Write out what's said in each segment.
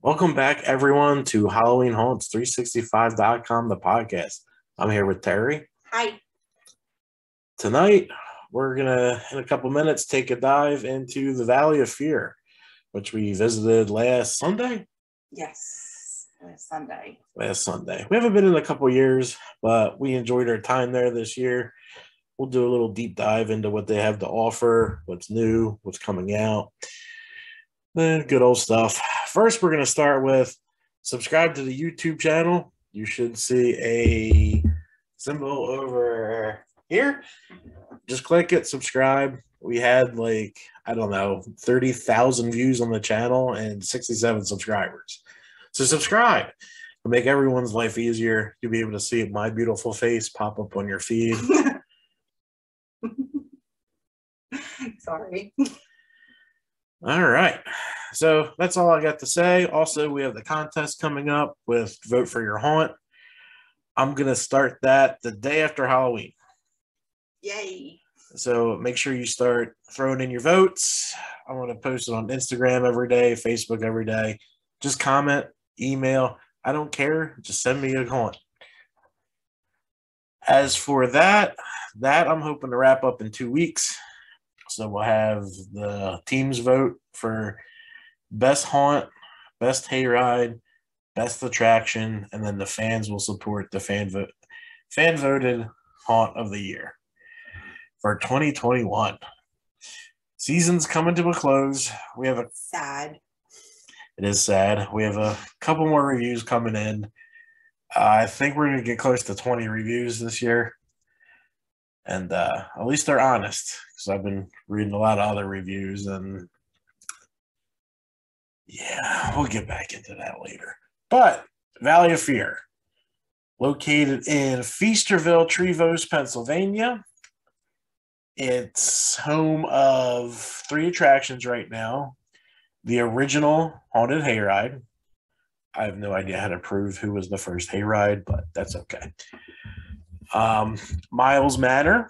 Welcome back, everyone, to Halloween Haunts 365.com, the podcast. I'm here with Terry. Hi. Tonight, we're going to, in a couple minutes, take a dive into the Valley of Fear, which we visited last Sunday. Yes, last Sunday. Last Sunday. We haven't been in a couple years, but we enjoyed our time there this year. We'll do a little deep dive into what they have to offer, what's new, what's coming out. Good old stuff. First, we're going to start with subscribe to the YouTube channel. You should see a symbol over here. Just click it, subscribe. We had 30,000 views on the channel and 67 subscribers. So subscribe. It'll make everyone's life easier. You'll be able to see my beautiful face pop up on your feed. Sorry. All right. So that's all I got to say. Also, we have the contest coming up with Vote for Your Haunt. I'm going to start that the day after Halloween. Yay. So make sure you start throwing in your votes. I want to post it on Instagram every day, Facebook every day. Just comment, email. I don't care. Just send me a haunt. As for that I'm hoping to wrap up in 2 weeks. So we'll have the teams vote for best haunt, best hayride, best attraction, and then the fans will support the fan voted haunt of the year for 2021. Season's coming to a close. We have sad. It is sad. We have a couple more reviews coming in. I think we're going to get close to 20 reviews this year. And at least they're honest, because I've been reading a lot of other reviews, and yeah, we'll get back into that later. But Valley of Fear, located in Feasterville, Trevose, Pennsylvania. It's home of 3 attractions right now. The original Haunted Hayride. I have no idea how to prove who was the first hayride, but that's okay. Miles Manor,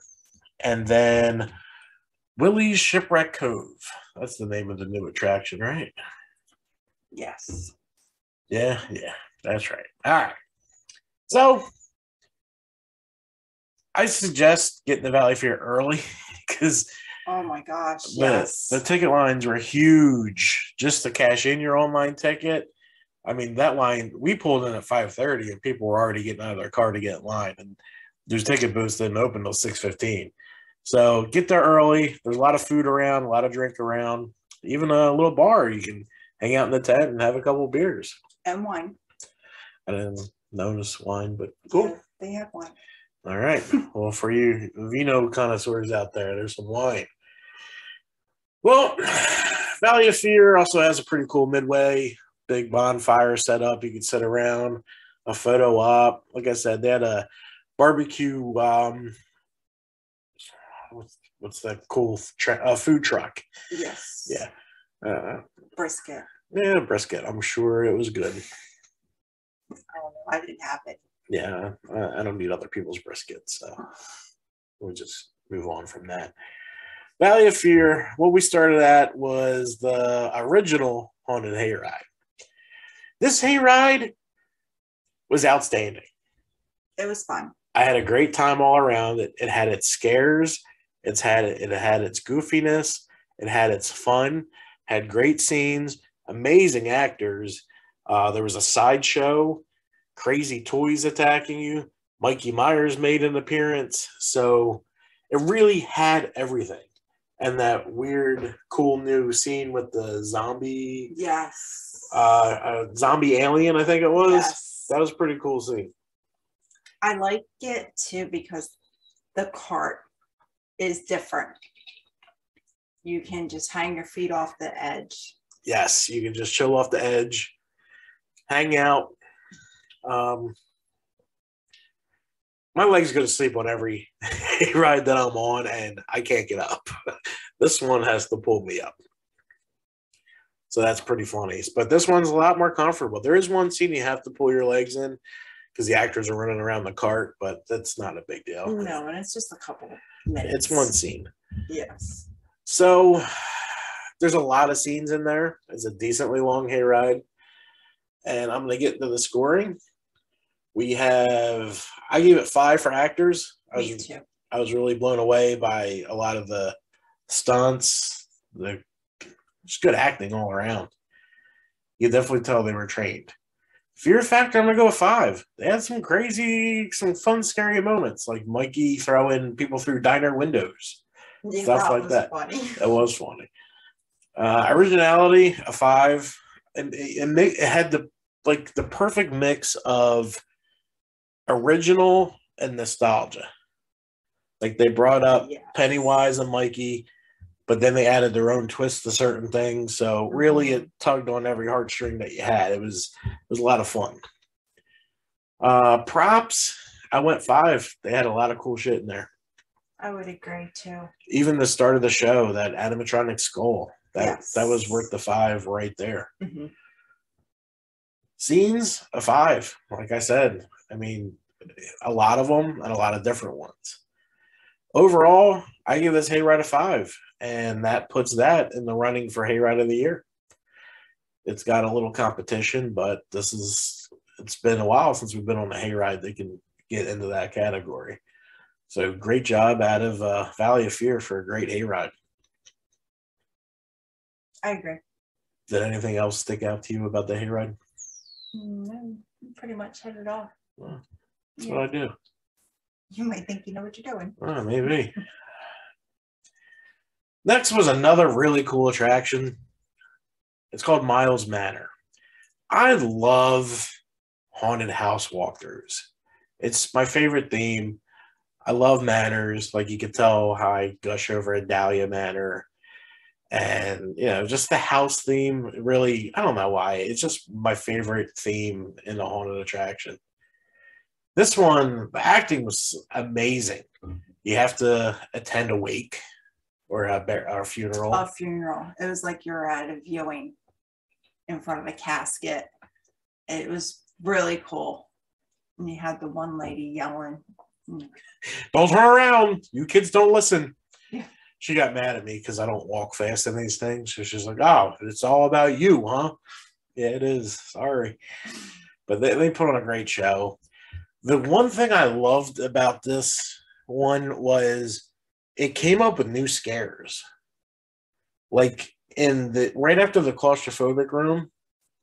and then Willie's Shipwreck Cove. That's the name of the new attraction, right? Yes. Yeah, that's right. All right. So I suggest getting the Valley Fear early because oh my gosh, yes. The ticket lines were huge just to cash in your online ticket. I mean, that line, we pulled in at 5:30 and people were already getting out of their car to get in line, and there's ticket booths didn't open until 6:15. So get there early. There's a lot of food around, a lot of drink around, even a little bar. You can hang out in the tent and have a couple of beers. And wine. I didn't notice wine, but cool. Yeah, they have wine. All right. Well, for you vino connoisseurs out there, there's some wine. Well, Valley of Fear also has a pretty cool midway, big bonfire set up. You can sit around, a photo op. Like I said, they had a barbecue, what's that cool food truck? Yes. Yeah. Brisket. Yeah, brisket. I'm sure it was good. I don't know. I didn't have it. Yeah, I don't need other people's brisket, so we'll just move on from that. Valley of Fear, what we started at was the original Haunted Hayride. This hayride was outstanding. It was fun. I had a great time all around. It had its scares. It had its goofiness. It had its fun. Had great scenes. Amazing actors. There was a sideshow. Crazy toys attacking you. Mikey Myers made an appearance. So it really had everything. And that weird, cool new scene with the zombie. Yes. Zombie alien, I think it was. Yes. That was a pretty cool scene. I like it too because the cart is different. You can just hang your feet off the edge. Yes, you can just chill off the edge, hang out. My legs go to sleep on every ride that I'm on, and I can't get up. This one has to pull me up. So that's pretty funny. But this one's a lot more comfortable. There is one scene you have to pull your legs in because the actors are running around the cart, but that's not a big deal. No, and it's just a couple minutes. It's one scene. Yes. So there's a lot of scenes in there. It's a decently long hayride. And I'm going to get into the scoring. I gave it 5 for actors. Me too. I was really blown away by a lot of the stunts, just good acting all around. You definitely tell they were trained. Fear factor, I'm going to go with 5. They had some fun, scary moments, like Mikey throwing people through diner windows, stuff like that. Funny. That was funny. Originality, a 5. And it had the perfect mix of original and nostalgia. Like they brought up Pennywise and Mikey, but then they added their own twist to certain things. So really it tugged on every heartstring that you had. It was a lot of fun. Props, I went 5. They had a lot of cool shit in there. I would agree too. Even the start of the show, that animatronic skull, that was worth the 5 right there. Mm-hmm. Scenes, a 5. Like I said, I mean, a lot of them and a lot of different ones. Overall, I give this Hayride a 5, and that puts that in the running for Hayride of the Year. It's got a little competition, but it's been a while since we've been on the Hayride that can get into that category. So great job out of Valley of Fear for a great Hayride. I agree. Did anything else stick out to you about the Hayride? No, pretty much hit it off. Well, that's what I do. You might think you know what you're doing. Oh, maybe. Next was another really cool attraction. It's called Miles Manor. I love haunted house walkthroughs. It's my favorite theme. I love manors. Like you could tell how I gush over a Dahlia Manor. And, just the house theme, really, I don't know why. It's just my favorite theme in a haunted attraction. This one, the acting was amazing. You have to attend a wake or a funeral. A funeral. It was like you were at a viewing in front of a casket. It was really cool. And you had the one lady yelling. Don't turn around. You kids don't listen. Yeah. She got mad at me because I don't walk fast in these things. So she's like, oh, it's all about you, huh? Yeah, it is. Sorry. But they put on a great show. The one thing I loved about this one was it came up with new scares. Like right after the claustrophobic room,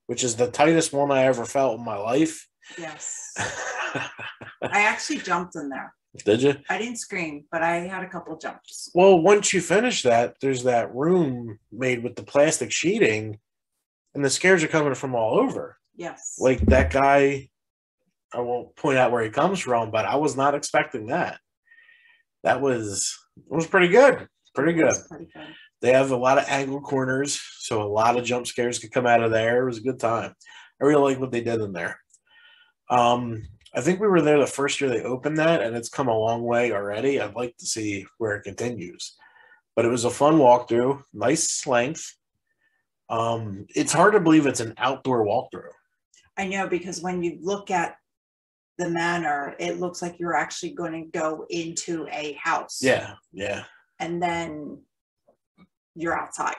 which is the tightest one I ever felt in my life. Yes. I actually jumped in there. Did you? I didn't scream, but I had a couple jumps. Well, once you finish that, there's that room made with the plastic sheeting, and the scares are coming from all over. Yes. Like that guy, I won't point out where he comes from, but I was not expecting that. It was pretty good. Pretty good. They have a lot of angled corners, so a lot of jump scares could come out of there. It was a good time. I really like what they did in there. I think we were there the first year they opened that, and it's come a long way already. I'd like to see where it continues. But it was a fun walkthrough, nice length. It's hard to believe it's an outdoor walkthrough. I know, because when you look at the manor, it looks like you're actually going to go into a house. Yeah. And then you're outside,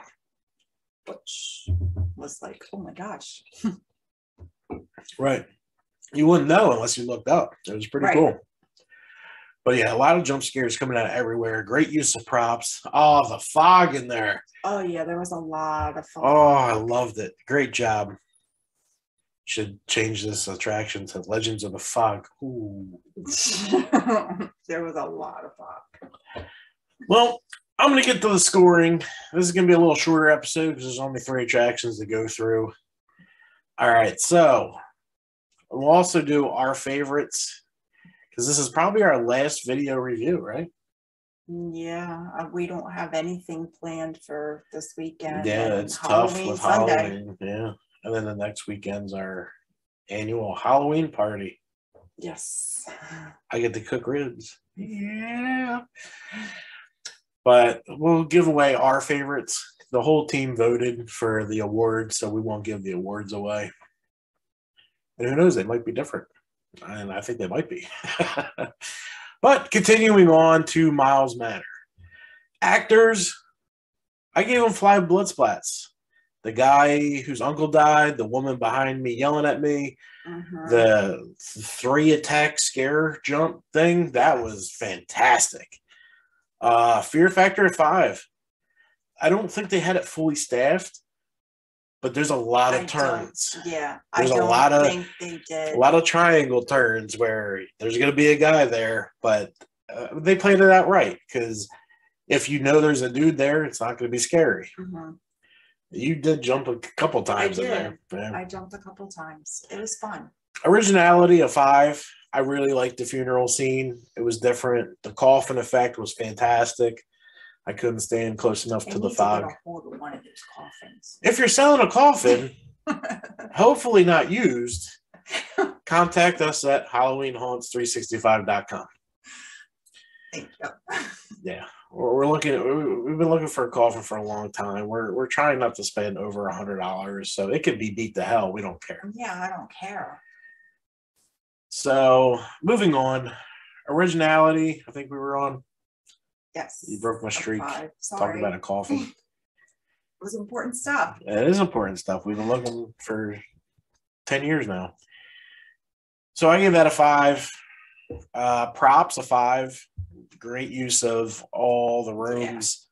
which was like, oh my gosh. Right. You wouldn't know unless you looked up. It was pretty cool. But yeah, a lot of jump scares coming out everywhere. Great use of props. Oh, the fog in there. Oh, yeah, there was a lot of fog. Oh, I loved it. Great job. Should change this attraction to Legends of the Fog. Ooh. There was a lot of fog. Well, I'm going to get to the scoring. This is going to be a little shorter episode because there's only 3 attractions to go through. All right, so we'll also do our favorites because this is probably our last video review, right? Yeah, we don't have anything planned for this weekend. Yeah, it's tough with Halloween. Yeah, and then the next weekend's our annual Halloween party. Yes. I get to cook ribs. Yeah. But we'll give away our favorites. The whole team voted for the awards, so we won't give the awards away. And who knows, they might be different. And I think they might be. But continuing on to Miles Manor. Actors, I gave them 5 blood splats. the guy whose uncle died, the woman behind me yelling at me, the 3 attack scare jump thing, that was fantastic. Fear factor at 5. I don't think they had it fully staffed, but there's a lot of turns. There's think they did. A lot of triangle turns where there's going to be a guy there, but they played it out right, because if you know there's a dude there, it's not going to be scary. You did jump a couple times in there. Yeah. I jumped a couple times. It was fun. Originality, a 5. I really liked the funeral scene. It was different. The coffin effect was fantastic. I couldn't stand close enough to the fog. To get a hold of one of those coffins. If you're selling a coffin, hopefully not used, contact us at HalloweenHaunts365.com. Thank you. Yeah, we've been looking for a coffin for a long time. We're trying not to spend over $100, so it could be beat to hell. We don't care. Yeah, I don't care. So moving on, Originality. I think we were on. Yes. You broke my streak. Sorry. Talking about a coffin. It was important stuff. It is important stuff. We've been looking for 10 years now. So I give that a 5. Props, a 5. Great use of all the rooms.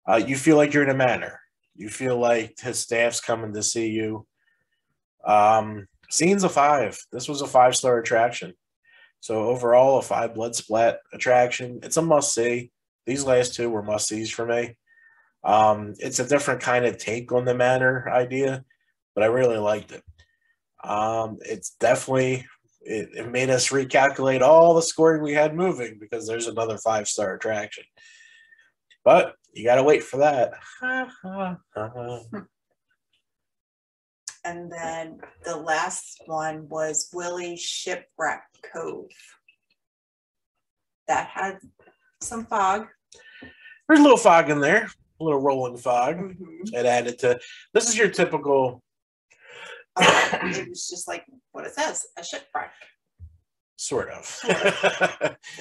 Yeah. You feel like you're in a manor. You feel like his staff's coming to see you. Scene's a 5. This was a 5-star attraction. So overall, a 5 blood splat attraction. It's a must-see. These last 2 were must-sees for me. It's a different kind of take on the manor idea, but I really liked it. It's definitely... It made us recalculate all the scoring we had moving, because there's another 5-star attraction. But you got to wait for that. And then the last one was Willie's Shipwreck Cove. That had some fog. There's a little fog in there, a little rolling fog. It added to... This is your typical... It was just like, what is this? A shipwreck. Sort of.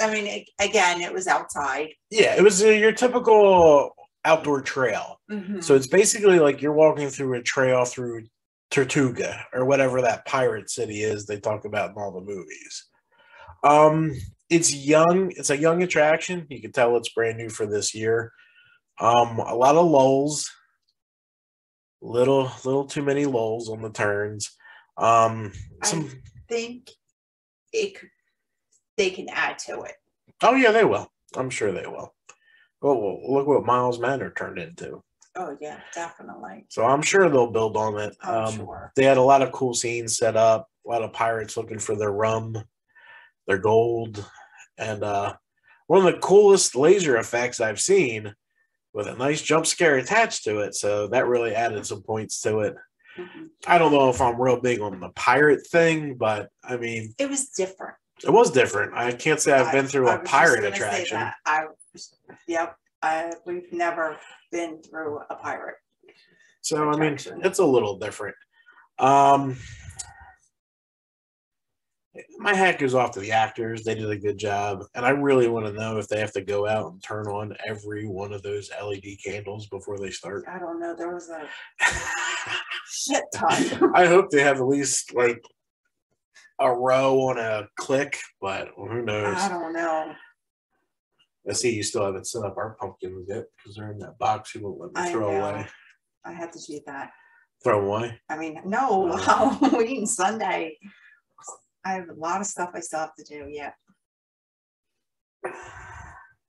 I mean, again, it was outside. Yeah, it was your typical outdoor trail. So it's basically like you're walking through a trail through Tortuga, or whatever that pirate city is they talk about in all the movies. It's young. It's a young attraction. You can tell it's brand new for this year. A lot of lulls. Little too many lulls on the turns. I think they can add to it. Oh yeah, they will. I'm sure they will. Well, look what Miles Manor turned into. Oh yeah, definitely. So I'm sure they'll build on it. Sure. They had a lot of cool scenes set up. A lot of pirates looking for their rum, their gold, and one of the coolest laser effects I've seen, with a nice jump scare attached to it. So that really added some points to it. I don't know if I'm real big on the pirate thing, but I mean, it was different. It was different. I can't say I've been through a pirate attraction. We've never been through a pirate. So attraction. I mean, it's a little different. My hat goes off to the actors. They did a good job. And I really want to know if they have to go out and turn on every one of those LED candles before they start. I don't know. There was a shit ton. I hope they have at least like a row on a click, but who knows? I don't know. I see you still haven't set up our pumpkins yet because they're in that box you won't let me throw away. I have to do that. Throw them away? I mean, no, Halloween Sunday. I have a lot of stuff I still have to do yet.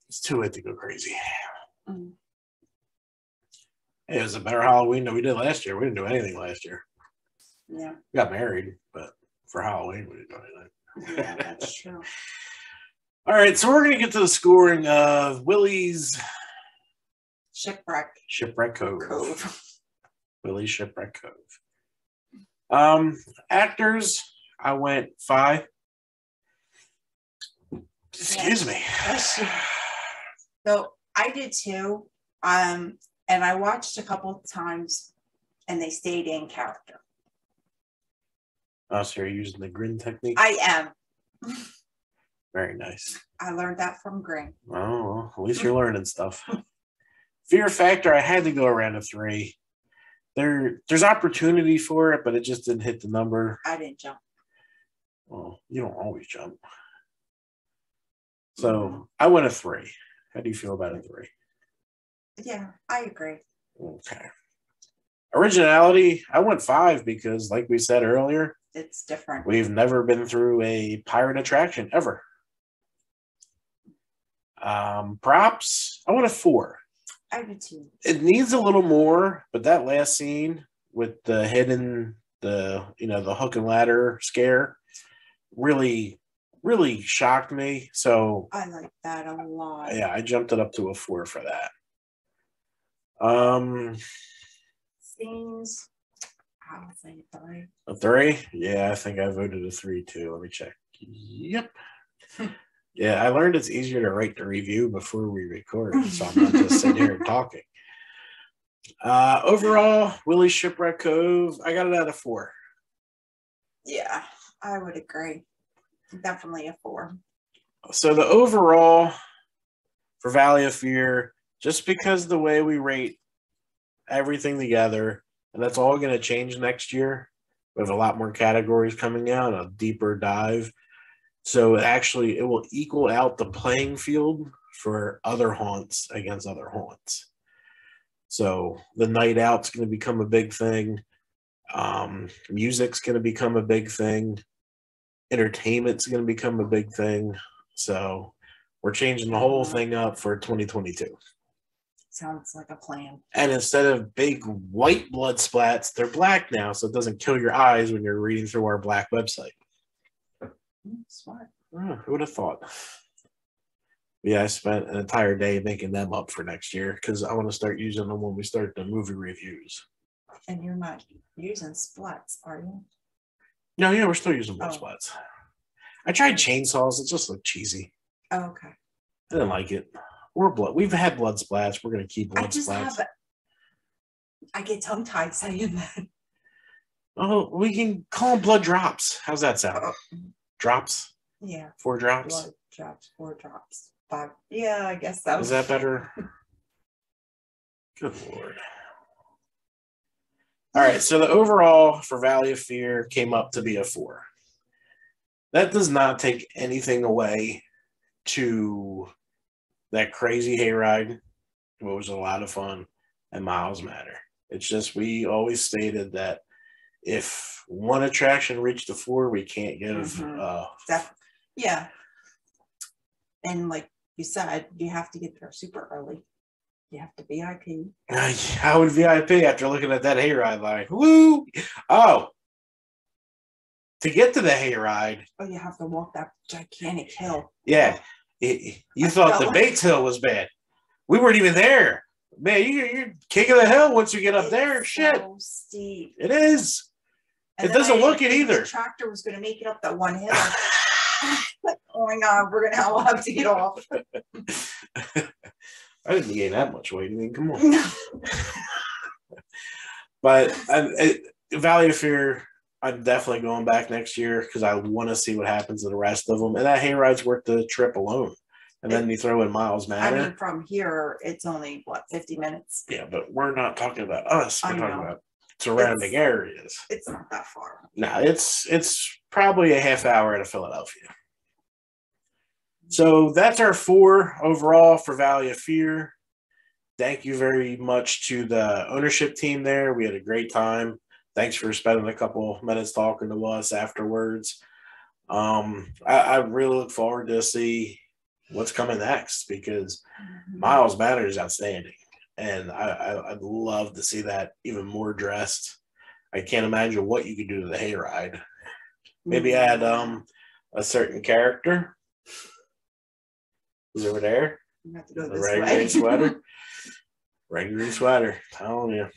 It's too late to go crazy. Hey, it was a better Halloween than we did last year. We didn't do anything last year. Yeah. We got married, but for Halloween, we didn't do anything. Yeah, that's true. All right, so we're going to get to the scoring of Willie's Shipwreck Cove. Willie's Shipwreck Cove. Actors, I went 5. Excuse me. So I did too. And I watched a couple of times and they stayed in character. Oh, so you're using the grin technique? I am. Very nice. I learned that from Grin. Oh, well, at least you're learning stuff. Fear factor, I had to go around a 3. there's opportunity for it, but it just didn't hit the number. I didn't jump. Well, you don't always jump. So I went a 3. How do you feel about a 3? Yeah, I agree. Okay. Originality, I went 5 because, like we said earlier, it's different. We've never been through a pirate attraction ever. Props, I went a 4. I do too. It needs a little more, but that last scene with the the hook and ladder scare really shocked me. So I like that a lot. Yeah, I jumped it up to a 4 for that. Scenes, I would say a 3. A 3? Yeah, I think I voted a 3 too. Let me check. Yep. Yeah, I learned it's easier to write the review before we record, so I'm not just sitting here and talking. Overall, Willie's Shipwreck Cove, I got it at a 4. Yeah, I would agree. Definitely a 4. So the overall for Valley of Fear, just because the way we rate everything together, and that's all going to change next year. We have a lot more categories coming out, a deeper dive. So it will equal out the playing field for other haunts against other haunts. So the night out's going to become a big thing. Music's going to become a big thing. Entertainment's going to become a big thing. So we're changing the whole thing up for 2022. Sounds like a plan. And instead of big white blood splats, they're black now, so it doesn't kill your eyes when you're reading through our black website. Smart. Oh, who would have thought? Yeah, I spent an entire day making them up for next year because I want to start using them when we start the movie reviews. And you're not using splats, are you? No, yeah, we're still using blood splats. I tried chainsaws. It just looked cheesy. Oh, okay. I didn't like it. We've had blood splats. We're going to keep blood splats. I get tongue-tied saying that. Oh, we can call them blood drops. How's that sound? Drops? Yeah. 4 drops? Blood drops, 4 drops. 5. Yeah, I guess so. Is that better? Good Lord. All right, so the overall for Valley of Fear came up to be a 4. That does not take anything away to that crazy hayride. It was a lot of fun, and Miles Manor. It's just we always stated that if one attraction reached a 4, we can't give. Yeah, and like you said, you have to get there super early. You have to VIP. I would VIP after looking at that hayride line. Woo! Oh, to get to the hayride. Oh, you have to walk that gigantic hill. Yeah, you thought the Bates Hill was bad. We weren't even there. Man, you're king of the hill once you get up there. Shit. So steep. It is. And it doesn't look it either. The tractor was going to make it up that one hill. Like, oh my God, we're going to all have to get off. I didn't gain that much weight. I mean, come on. But Valley of Fear, I'm definitely going back next year because I want to see what happens to the rest of them. And that hayride's worth the trip alone. And then you throw in Miles Manor. I mean, from here, it's only, 50 minutes? Yeah, but we're not talking about us. We're talking about surrounding areas. It's not that far. No, it's probably a half hour out of Philadelphia. So that's our 4 overall for Valley of Fear. Thank you very much to the ownership team there. We had a great time. Thanks for spending a couple minutes talking to us afterwards. I really look forward to see what's coming next because Miles Manor is outstanding. And I'd love to see that even more dressed. I can't imagine what you could do to the hayride. Maybe add a certain character. Who's over there? You have to go the red green sweater. Red green sweater. Telling you.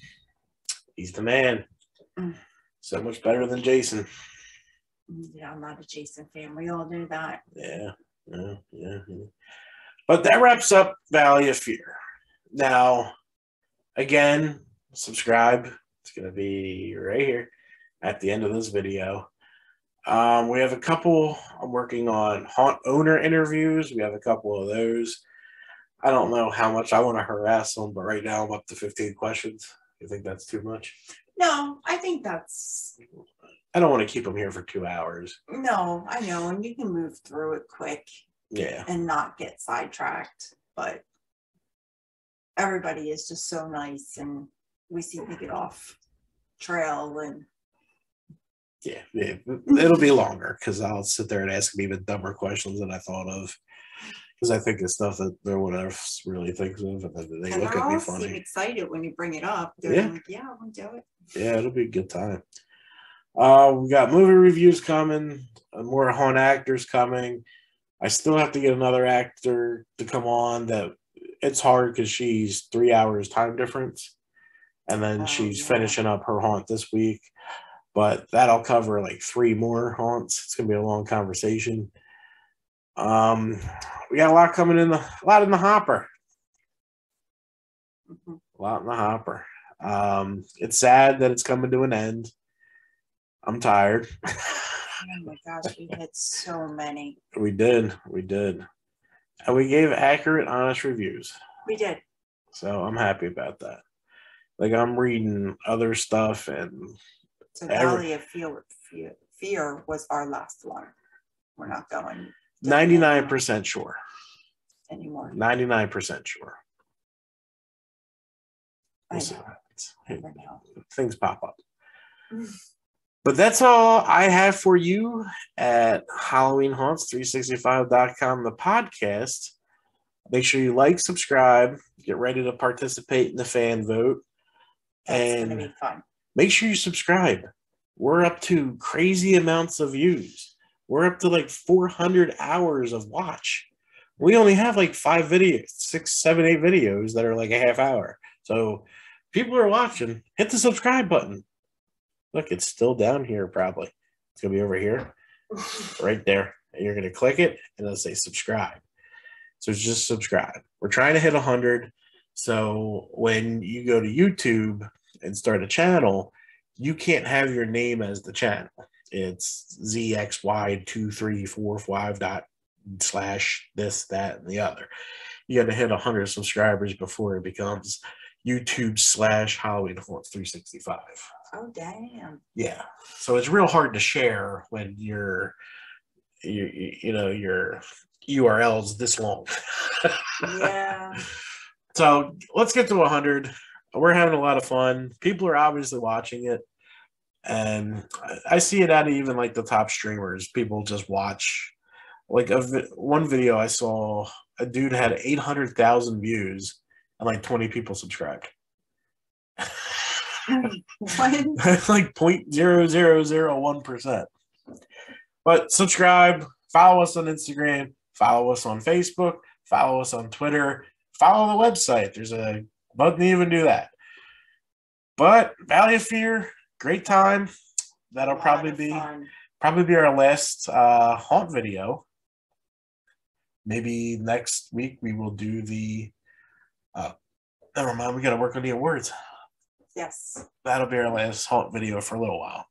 He's the man. So much better than Jason. Yeah, I'm not a Jason fan. We all do that. Yeah. But that wraps up Valley of Fear. Now, again, subscribe. It's going to be right here at the end of this video. We have a couple. I'm working on haunt owner interviews. We have a couple of those. I don't know how much I want to harass them, but right now I'm up to 15 questions. You think that's too much? No, I think that's. I don't want to keep them here for 2 hours. No, I know, and you can move through it quick. Yeah. And not get sidetracked, but everybody is just so nice, and we seem to get off trail. And yeah, it'll be longer because I'll sit there and ask them even dumber questions than I thought of, because I think it's stuff that no one else really thinks of, and then they look at me funny. Seem excited when you bring it up. They're like, "Yeah, I want to do it." Yeah, it'll be a good time. We got movie reviews coming, more haunt actors coming. I still have to get another actor to come on. That it's hard because she's 3 hours time difference, and then she's finishing up her haunt this week. But that'll cover like 3 more haunts. It's gonna be a long conversation. We got a lot coming in a lot in the hopper. A lot in the hopper. It's sad that it's coming to an end. I'm tired. Oh my gosh, we had so many. We did. And we gave accurate, honest reviews. We did. So I'm happy about that. Like, I'm reading other stuff, and so Valley of Fear was our last one. We're not going 99% sure anymore. 99% sure. We'll see what happens. Things pop up. But that's all I have for you at HalloweenHaunts365.com, the podcast. Make sure you like, subscribe, get ready to participate in the fan vote. That's going to be fun. Make sure you subscribe. We're up to crazy amounts of views. We're up to like 400 hours of watch. We only have like 5 videos, 6, 7, 8 videos that are like a half hour. So people are watching. Hit the subscribe button. Look, it's still down here probably. It's going to be over here, right there. And you're going to click it, and it'll say subscribe. So just subscribe. We're trying to hit 100. So when you go to YouTube and start a channel, you can't have your name as the channel. It's ZXY2345 / this, that, and the other. You got to hit 100 subscribers before it becomes YouTube / Halloween Haunts 365. Oh, damn. Yeah. So it's real hard to share when your URL's this long. Yeah. So let's get to 100. We're having a lot of fun. People are obviously watching it. And I see it out of even like the top streamers. People just watch. Like one video I saw, a dude had 800,000 views and like 20 people subscribed. That's like 0.0001%. But subscribe, follow us on Instagram, follow us on Facebook, follow us on Twitter, follow the website. There's a button to even do that. But Valley of Fear, great time. That'll probably be our last haunt video. Maybe next week we will do the never mind, we gotta work on the awards. Yes. That'll be our last haunt video for a little while.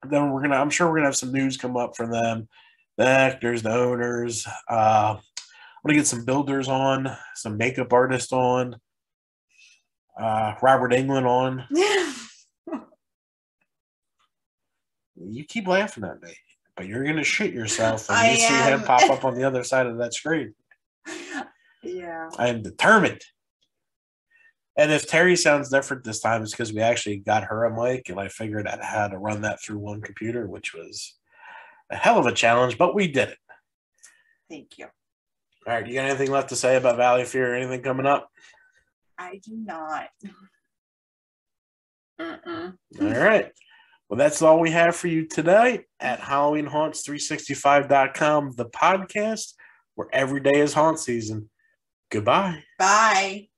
Then I'm sure we're gonna have some news come up from them, the actors, the owners. I'm gonna get some builders on, some makeup artists on, Robert Englund on. You keep laughing at me, but you're gonna shit yourself when you see him pop up on the other side of that screen. Yeah. I am determined. And if Terry sounds different this time, it's because we actually got her a mic, and I figured out how to run that through one computer, which was a hell of a challenge, but we did it. Thank you. All right, you got anything left to say about Valley of Fear or anything coming up? I do not. All right. Well, that's all we have for you today at HalloweenHaunts365.com, the podcast, where every day is haunt season. Goodbye. Bye.